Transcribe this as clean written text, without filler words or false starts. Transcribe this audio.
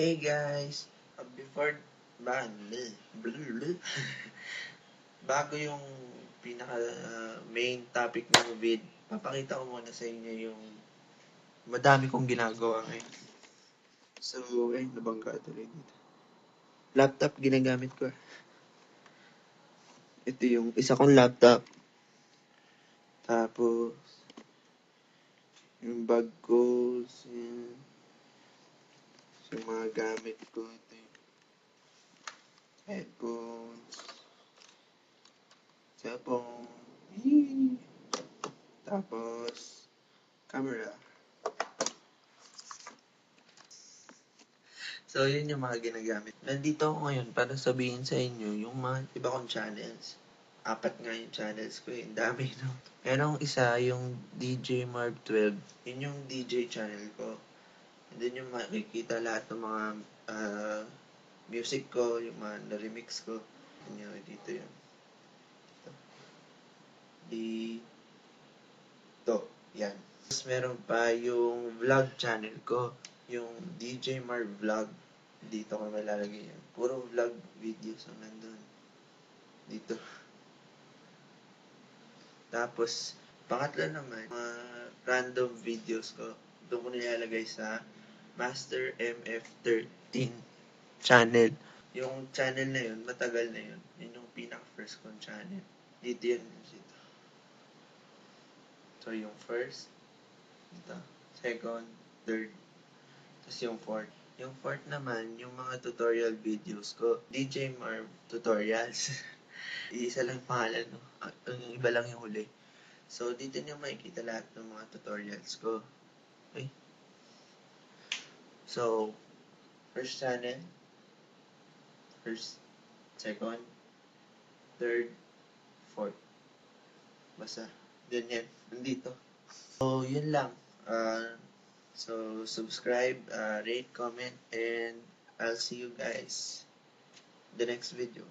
Hey guys, before ba bago yung pinaka main topic ng vid, papakita ko muna sa inyo yung madami kong ginagawa ngayon. So, nabangga tuloy dito. Laptop ginagamit ko. Ito yung isa kong laptop. Tapos, yung bag ko, yung mga gamit ko, ito yung headphones, cellphone, tapos, camera. So, yun yung mga ginagamit. Nandito ako ngayon para sabihin sa inyo yung mga iba kong channels. 4 nga yung channels ko eh. Ang dami, no? Merong isa, yung DJ Marv 12. Yun yung DJ channel ko. And then yung makikita lahat ng mga music ko, yung mga na-remix ko. Yun yung dito yun. Dito. Yan. Tapos meron pa yung vlog channel ko. Yung DJ Marv Vlog. Dito ko malalagay yan. Puro vlog videos ang nandun. Dito. Tapos, pangatlo naman, mga random videos ko. Doon ko nilalagay sa Master MF13 channel. Yung channel na yun, matagal na yun. Yun yung pinaka-first kong channel. Dito yun. Dito. So, yung first, dito. Second, third, tapos yung fourth. Yung fourth naman, yung mga tutorial videos ko. DJ Marv Tutorials. Iisa lang pangalan, no? Ang iba lang yung huli. So, dito nyo makikita lahat ng mga tutorials ko. Okay? So, first channel, first, second, third, fourth. Basta, ganyan. Nandito. So, yun lang. So, subscribe, rate, comment, and I'll see you guys in the next video.